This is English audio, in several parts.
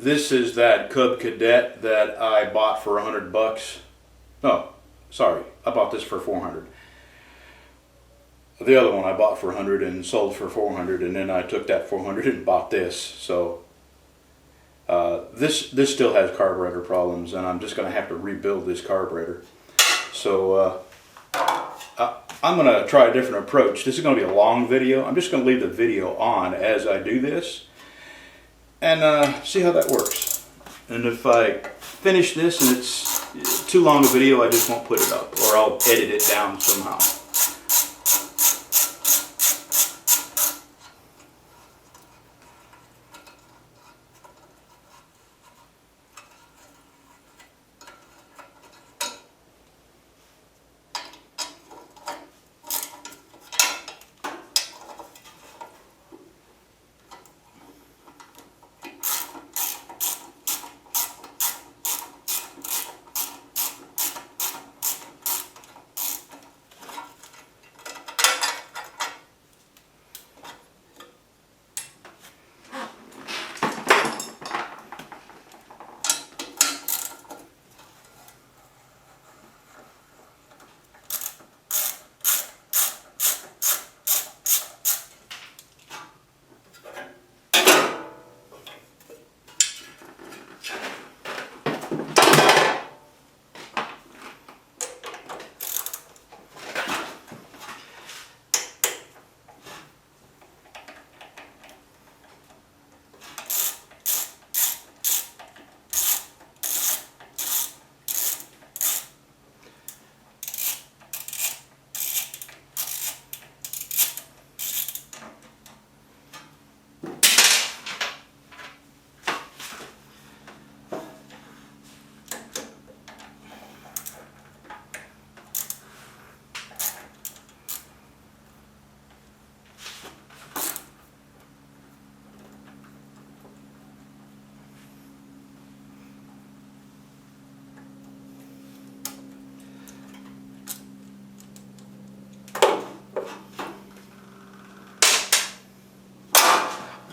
This is that Cub Cadet that I bought for $100. No, sorry, I bought this for $400. The other one I bought for $100 and sold for $400, and then I took that $400 and bought this. So this still has carburetor problems, and I'm just going to have to rebuild this carburetor. So I'm going to try a different approach. This is going to be a long video. I'm just going to leave the video on as I do this and see how that works. And if I finish this and it's too long a video, I just won't put it up, or I'll edit it down somehow.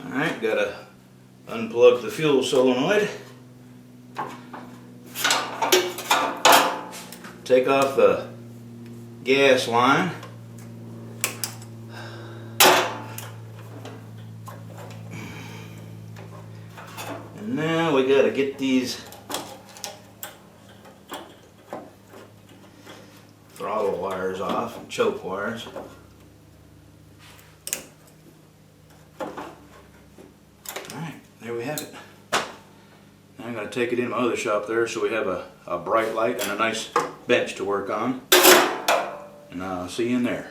Alright, gotta unplug the fuel solenoid. Take off the gas line. And now we gotta get these throttle wires off and choke wires. There we have it. Now I'm going to take it in my other shop there so we have a bright light and a nice bench to work on. And I'll see you in there.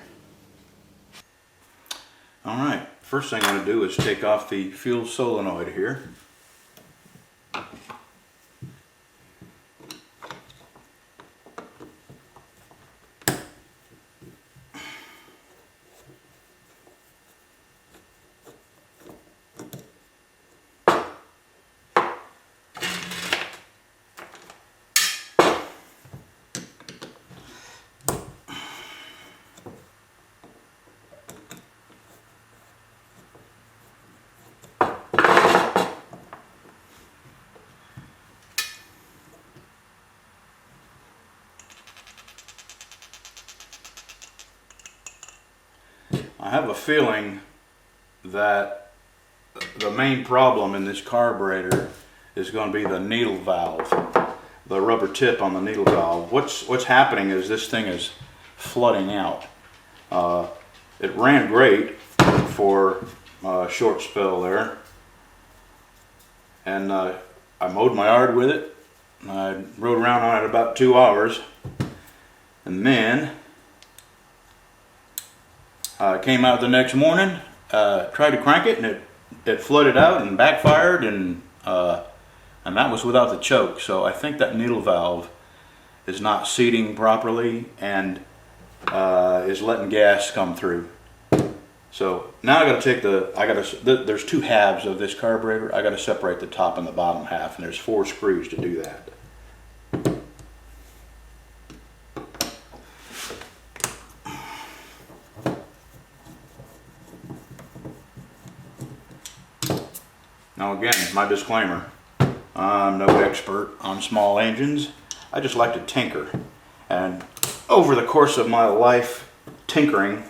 Alright, first thing I'm going to do is take off the fuel solenoid here. I have a feeling that the main problem in this carburetor is going to be the needle valve, the rubber tip on the needle valve. What's happening is this thing is flooding out. It ran great for a short spell there, and I mowed my yard with it. I rode around on it about 2 hours, and then I came out the next morning, tried to crank it, and it flooded out and backfired, and that was without the choke. So I think that needle valve is not seating properly and is letting gas come through. So now I got to take there's two halves of this carburetor. I got to separate the top and the bottom half, and there's 4 screws to do that. Now again, my disclaimer, I'm no expert on small engines. I just like to tinker. And over the course of my life, tinkering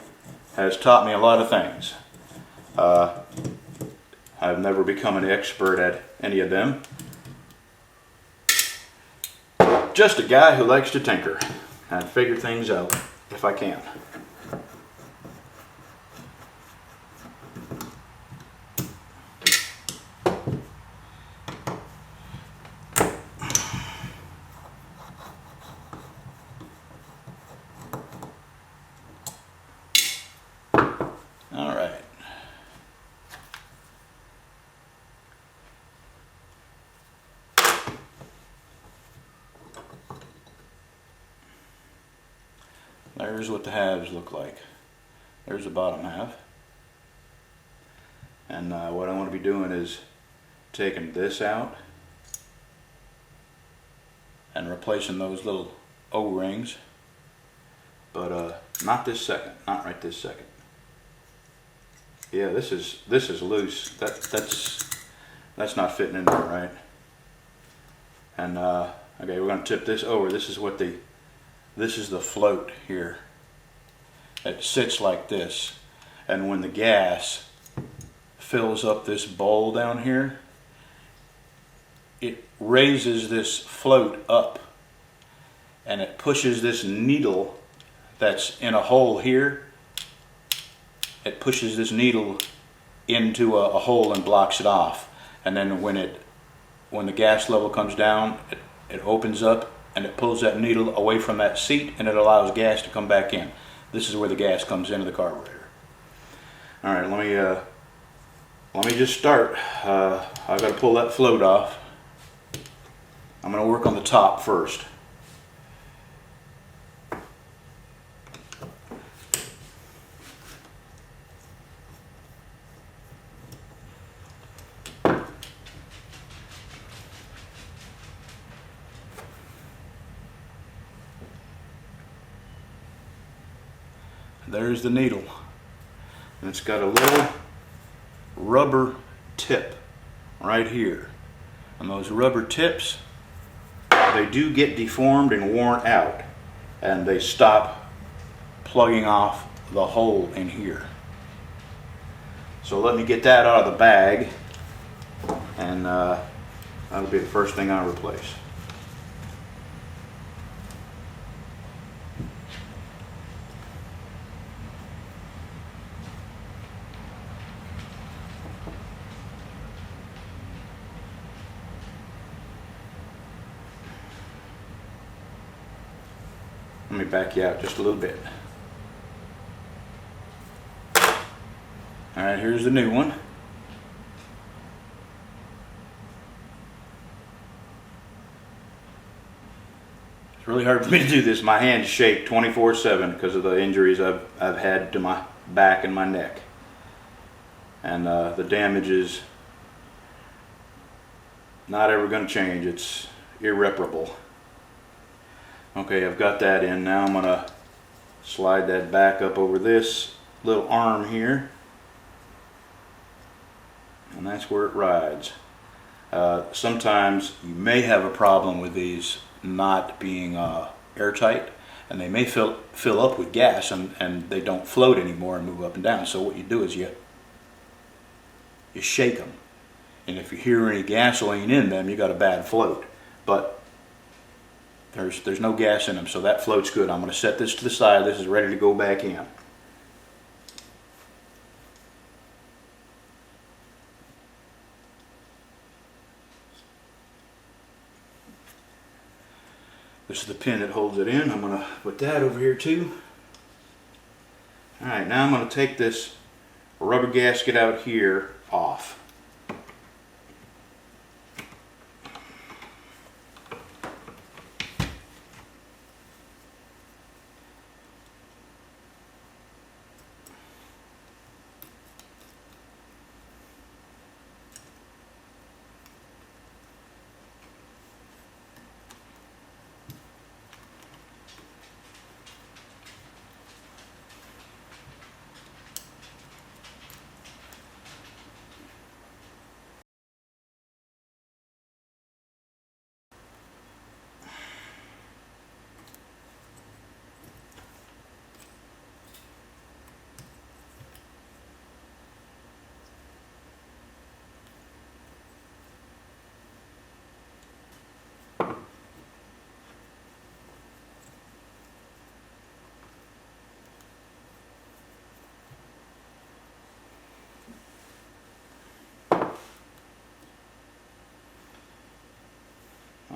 has taught me a lot of things. I've never become an expert at any of them. Just a guy who likes to tinker and figure things out if I can. All right. There's what the halves look like. There's the bottom half. And what I want to be doing is taking this out and replacing those little O-rings. But not this second, not right this second. Yeah, this is loose. That's not fitting in there right. And okay, we're going to tip this over. This is the float here. It sits like this, and when the gas fills up this bowl down here, it raises this float up, and it pushes this needle that's in a hole here. It pushes this needle into a hole and blocks it off, and then when the gas level comes down, it opens up and it pulls that needle away from that seat, and it allows gas to come back in. This is where the gas comes into the carburetor. All right, let me just start. I've got to pull that float off. I'm going to work on the top first. There's the needle, and it's got a little rubber tip right here, and those rubber tips, they do get deformed and worn out, and they stop plugging off the hole in here. So let me get that out of the bag, and that'll be the first thing I replace. Let me back you out just a little bit. All right, here's the new one. It's really hard for me to do this. My hands shake 24/7 because of the injuries I've had to my back and my neck. And the damage is not ever going to change. It's irreparable. Okay, I've got that in. Now I'm going to slide that back up over this little arm here, and that's where it rides. Sometimes you may have a problem with these not being airtight, and they may fill up with gas, and they don't float anymore and move up and down. So what you do is you shake them, and if you hear any gasoline in them, you got a bad float. But there's no gas in them, so that float's good. I'm going to set this to the side. This is ready to go back in. This is the pin that holds it in. I'm going to put that over here too. Alright, now I'm going to take this rubber gasket out here off.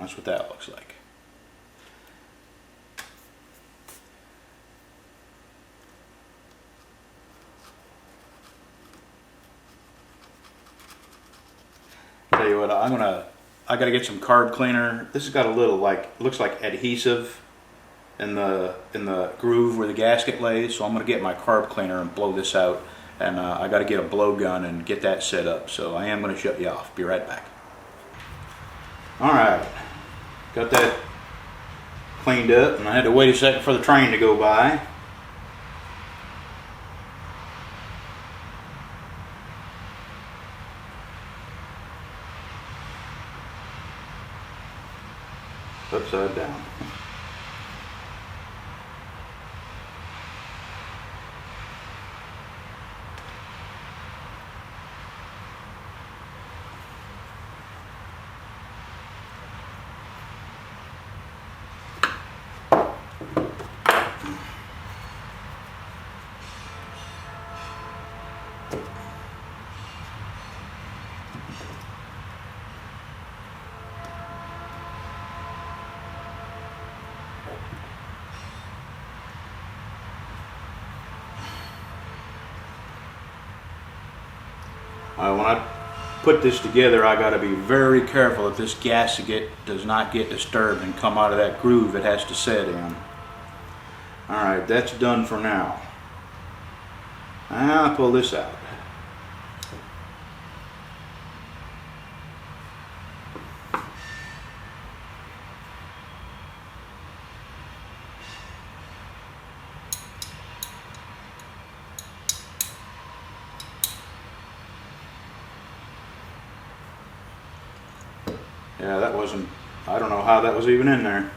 That's what that looks like. Tell you what, I gotta get some carb cleaner. This has got a little, like, looks like adhesive in the groove where the gasket lays, so I'm gonna get my carb cleaner and blow this out, and I gotta get a blowgun and get that set up. So I am gonna shut you off. Be right back. All right, got that cleaned up, and I had to wait a second for the train to go by. Upside down. When I put this together, I got to be very careful that this gasket does not get disturbed and come out of that groove it has to set in. Alright, that's done for now. I'll pull this out. Yeah, that wasn't, I don't know how that was even in there.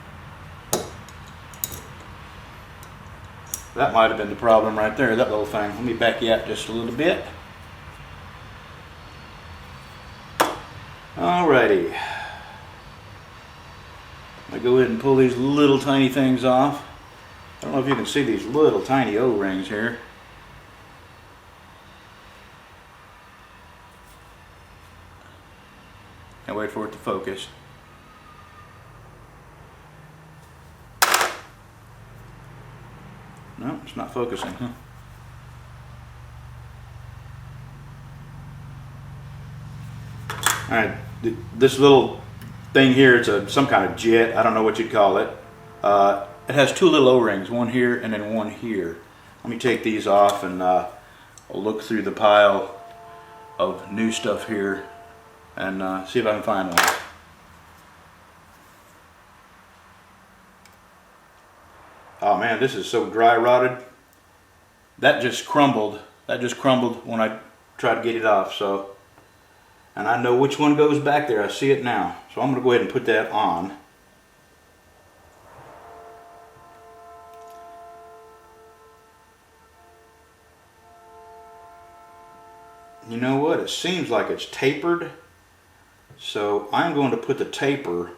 That might have been the problem right there, that little thing. Let me back you up just a little bit. Alrighty. I'm going to go ahead and pull these little tiny things off. I don't know if you can see these little tiny O-rings here. Can't wait for it to focus. No, it's not focusing, huh? Alright, this little thing here, it's some kind of jet, I don't know what you'd call it. It has two little O-rings, one here and then one here. Let me take these off and I'll look through the pile of new stuff here and see if I can find one. Oh man, this is so dry rotted. That just crumbled. That just crumbled when I tried to get it off. So, and I know which one goes back there. I see it now. So I'm going to go ahead and put that on. You know what? It seems like it's tapered. So I'm going to put the taper,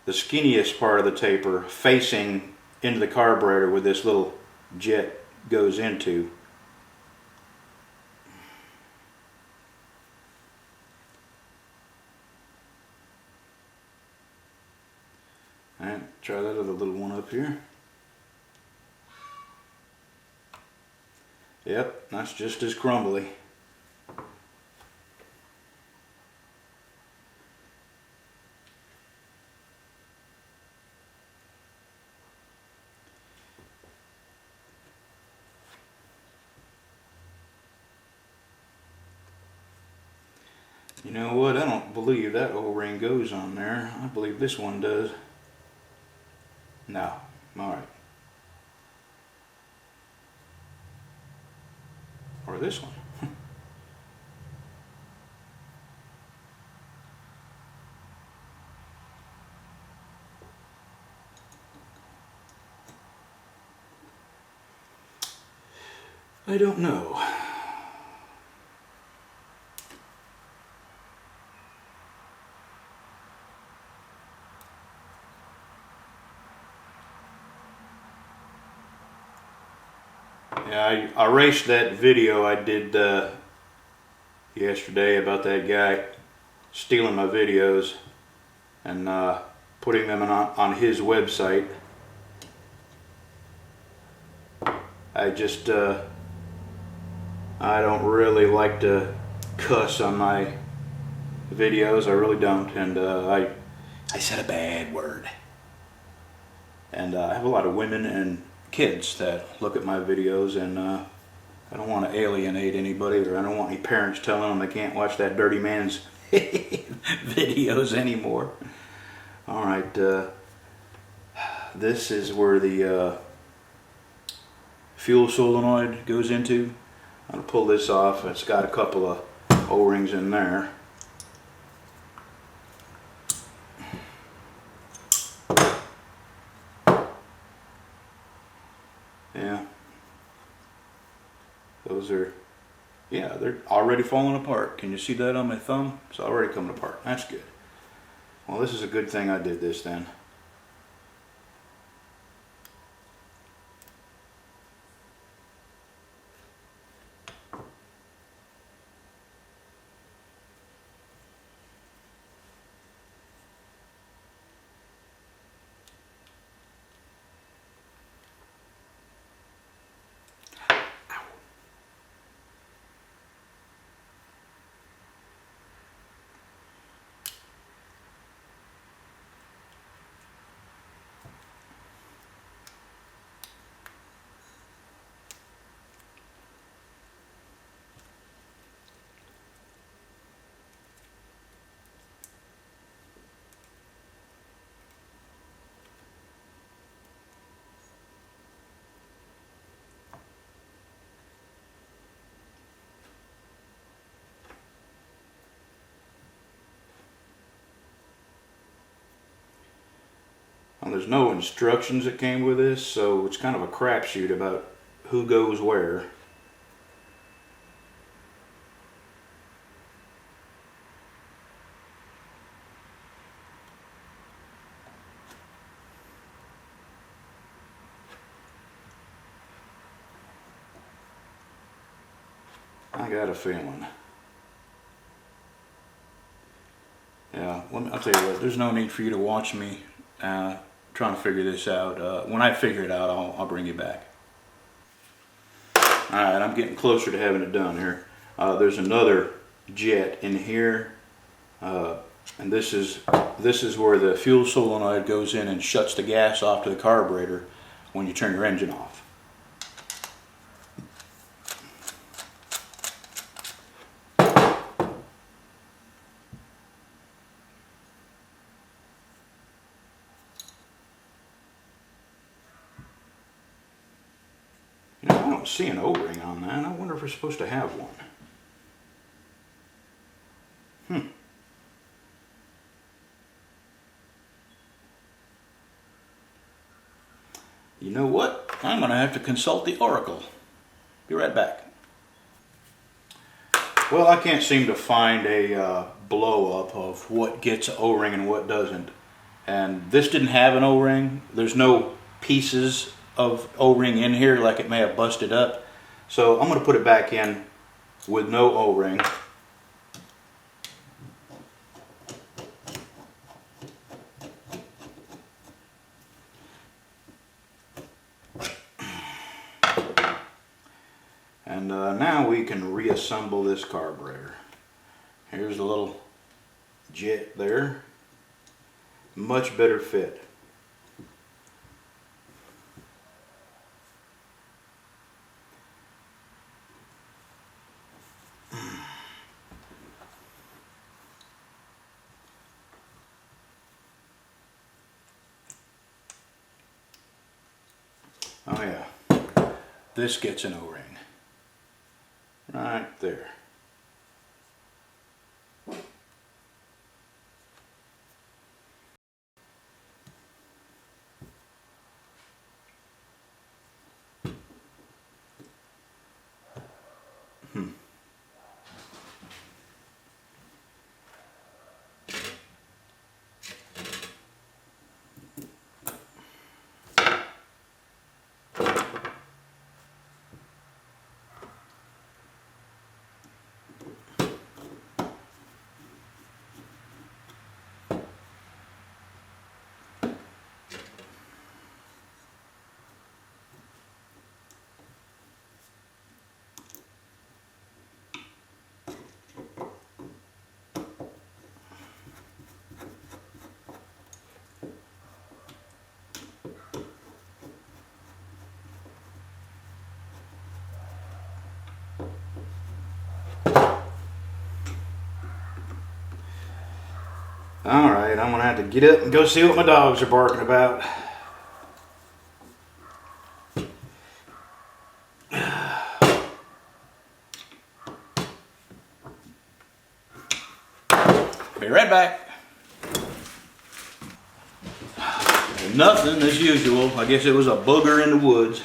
the skinniest part of the taper, facing into the carburetor where this little jet goes into. Alright, try that other little one up here. Yep, that's just as crumbly. You know what? I don't believe that O-ring goes on there. I believe this one does. No. Alright. Or this one. I don't know. Yeah, I erased that video I did yesterday about that guy stealing my videos, and putting them on his website. I just I don't really like to cuss on my videos. I really don't, and I said a bad word. And I have a lot of women and kids that look at my videos, and I don't want to alienate anybody, or I don't want any parents telling them they can't watch that dirty man's videos anymore. Alright, this is where the fuel solenoid goes into. I'm going to pull this off. It's got a couple of O-rings in there. Yeah. Those are, yeah, they're already falling apart. Can you see that on my thumb? It's already coming apart. That's good. Well, this is a good thing I did this then. Well, there's no instructions that came with this, so it's kind of a crapshoot about who goes where. I got a feeling. Yeah, I'll tell you what, there's no need for you to watch me trying to figure this out. When I figure it out, I'll bring you back. Alright, I'm getting closer to having it done here. There's another jet in here, and this is where the fuel solenoid goes in and shuts the gas off to the carburetor when you turn your engine off. You know, I don't see an O-ring on that. I wonder if we're supposed to have one. You know what? I'm going to have to consult the Oracle. Be right back. Well, I can't seem to find a blow-up of what gets an O-ring and what doesn't. And this didn't have an O-ring. There's no pieces of O-ring in here like it may have busted up. So I'm going to put it back in with no O-ring. And now we can reassemble this carburetor. Here's a little jet there. Much better fit. Oh yeah, this gets an O-ring. Right there. All right, I'm gonna have to get up and go see what my dogs are barking about. Be right back. Nothing as usual. I guess it was a booger in the woods.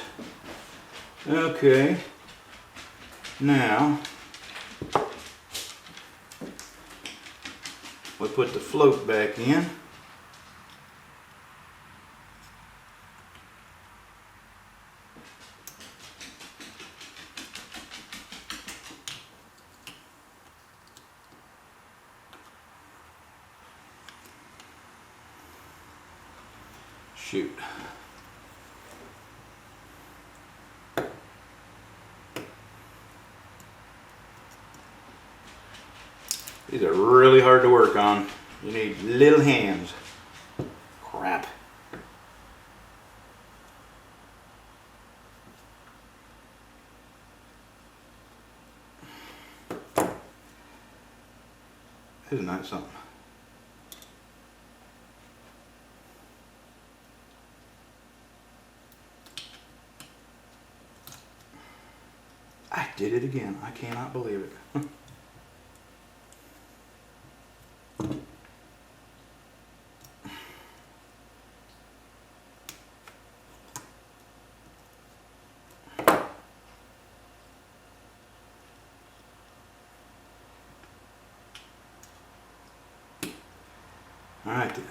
Okay. Now, we put the float back in. Shoot. These are really hard to work on. You need little hands. Crap. Isn't that something? I did it again. I cannot believe it. All right then.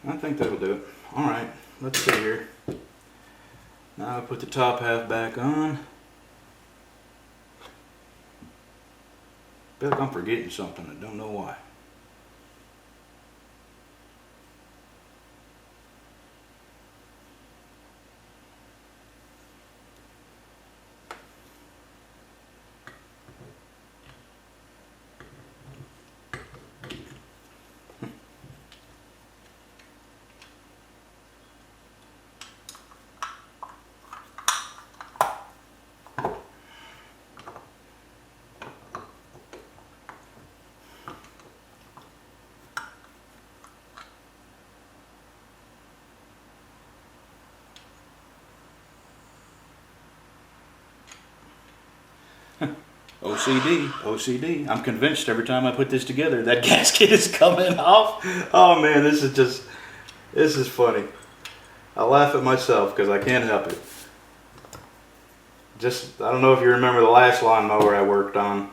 I think that'll do it. All right, let's see here. Now I put the top half back on. Feel like I'm forgetting something. I don't know why. OCD. I'm convinced every time I put this together that gasket is coming off. Oh man, this is funny. I laugh at myself because I can't help it. I don't know if you remember the last lawnmower I worked on.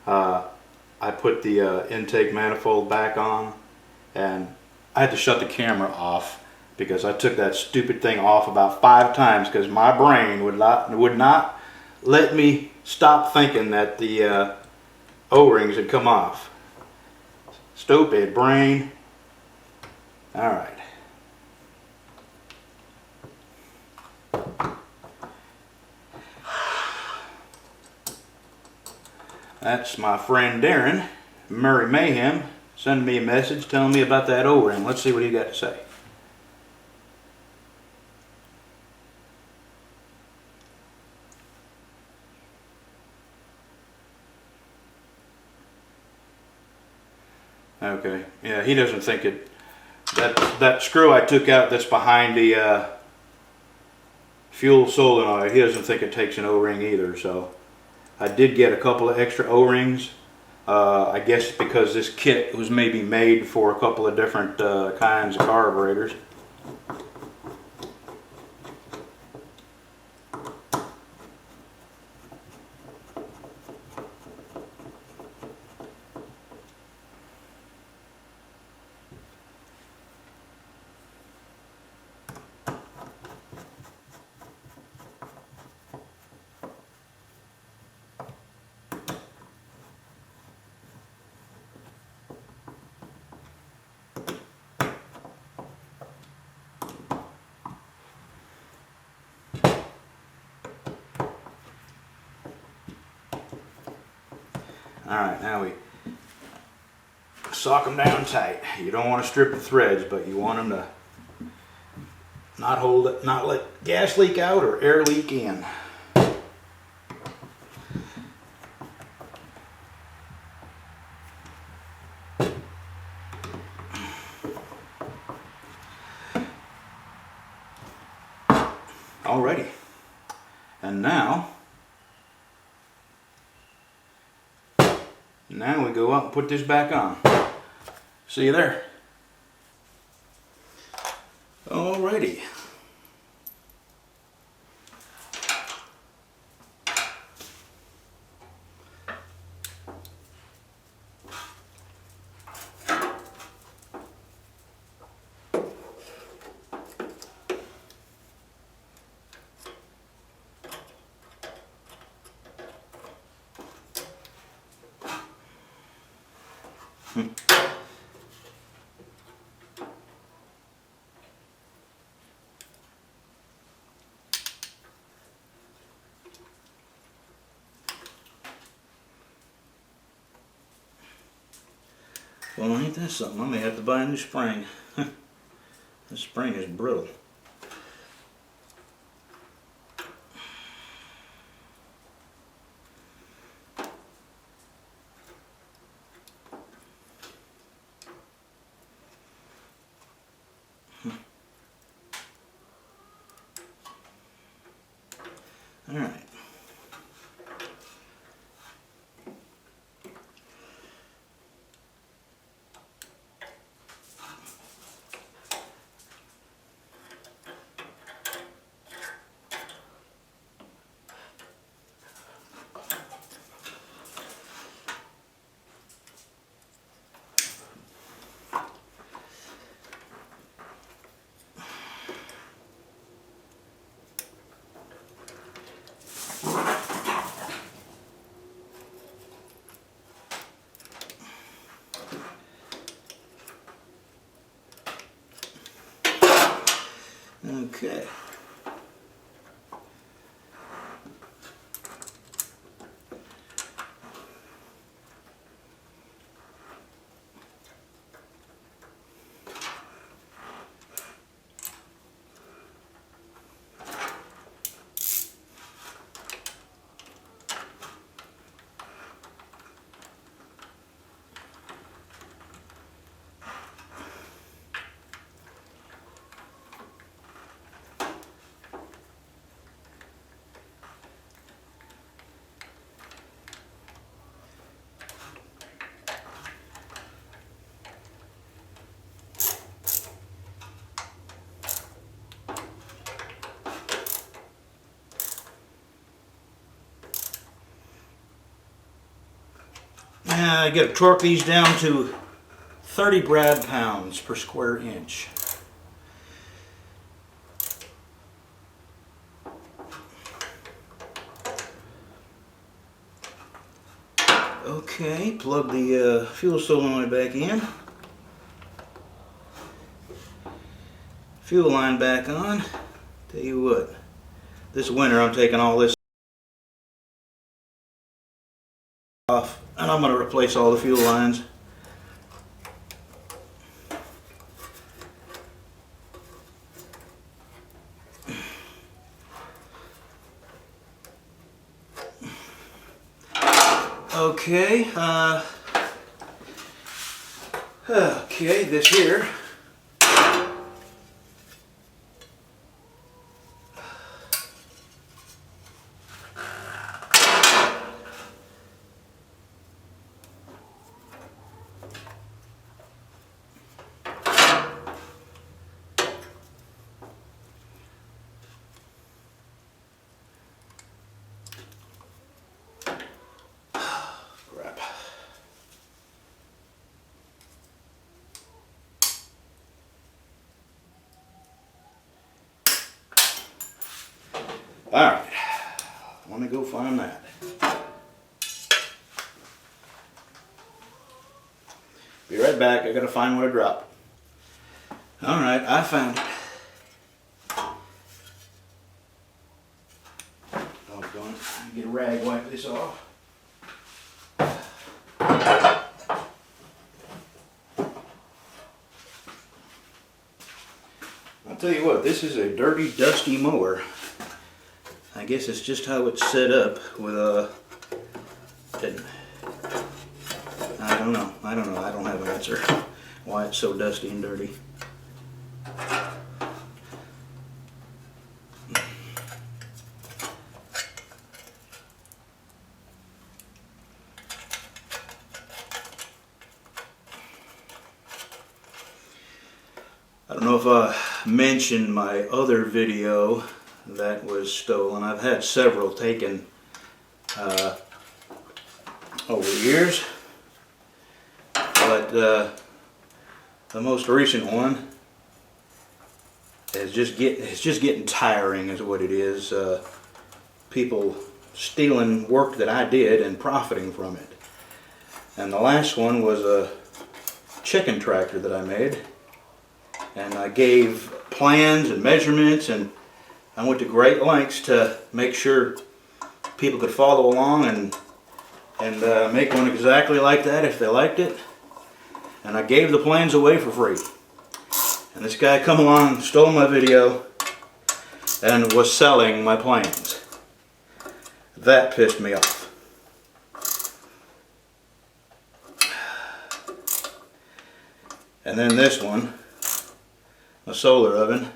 I put the intake manifold back on and I had to shut the camera off because I took that stupid thing off about 5 times because my brain would not let me stop thinking that the O-rings had come off. Stupid brain. All right. That's my friend Darren, Murray Mayhem, sending me a message telling me about that O-ring. Let's see what he got to say. Okay, yeah, he doesn't think it, that screw I took out that's behind the fuel solenoid, he doesn't think it takes an O-ring either, so I did get a couple of extra O-rings. I guess because this kit was maybe made for a couple of different kinds of carburetors. Alright, now we sock them down tight. You don't want to strip the threads, but you want them to not hold it, not let gas leak out or air leak in. Alrighty, and now we go out and put this back on. See you there. Alrighty. Well, ain't that something? I may have to buy a new spring. This spring is brittle. All right. Okay. I got to torque these down to 30 brad pounds per square inch. Okay, plug the fuel solenoid back in. Fuel line back on. Tell you what, this winter I'm taking all this off and I'm going to replace all the fuel lines. Okay, okay, this here Alright, let me go find that. Be right back, I gotta find where I dropped it. Alright, I found it. Doggone it, get a rag, wipe this off. tell you what, this is a dirty, dusty mower. I guess it's just how it's set up with I don't know. I don't have an answer why it's so dusty and dirty. I don't know if I mentioned my other video that was stolen. I've had several taken over the years, but the most recent one is just getting tiring, is what it is. People stealing work that I did and profiting from it. And the last one was a chicken tractor that I made. And I gave plans and measurements, and I went to great lengths to make sure people could follow along and make one exactly like that if they liked it. And I gave the plans away for free. And this guy come along, stole my video, and was selling my plans. That pissed me off. And then this one, a solar oven.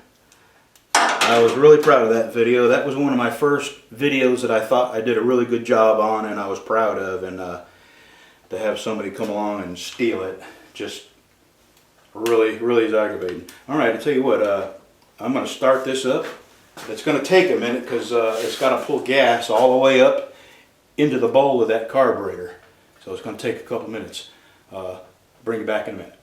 I was really proud of that video. That was one of my first videos that I thought I did a really good job on and I was proud of, and to have somebody come along and steal it just really is aggravating. Alright, I tell you what, I'm going to start this up. It's going to take a minute because it's got to pull gas all the way up into the bowl of that carburetor. So it's going to take a couple minutes. Bring you back in a minute.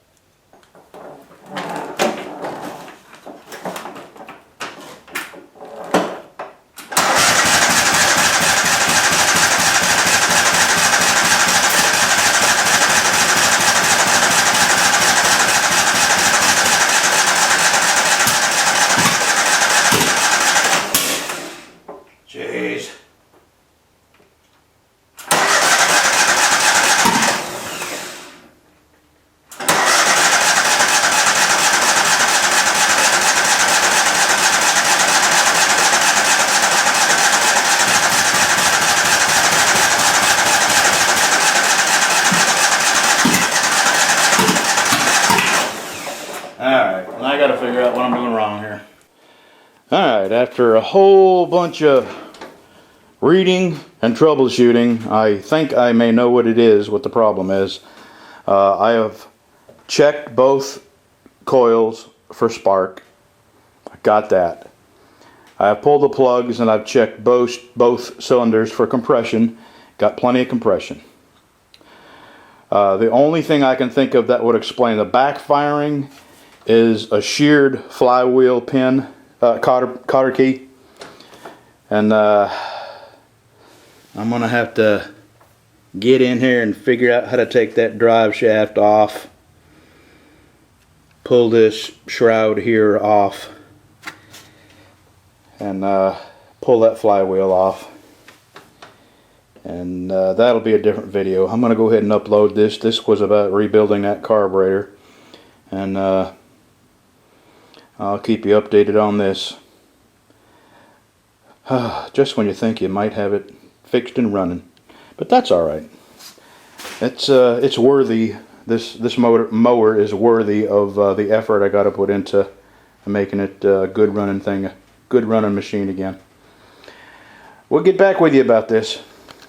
Jeez. Alright, I gotta figure out what I'm doing wrong here. Alright, after a whole bunch of reading and troubleshooting, I think I may know what it is, what the problem is. I have checked both coils for spark. I got that. I have pulled the plugs and I've checked both cylinders for compression. Got plenty of compression. The only thing I can think of that would explain the backfiring is a sheared flywheel pin, cotter key. And I'm going to have to get in here and figure out how to take that drive shaft off. Pull this shroud here off. And pull that flywheel off. And that'll be a different video. I'm going to go ahead and upload this. This was about rebuilding that carburetor. And I'll keep you updated on this. Just when you think you might have it fixed and running, but that's all right. It's worthy. This mower is worthy of the effort I got to put into making it a good running thing, a good running machine again. We'll get back with you about this.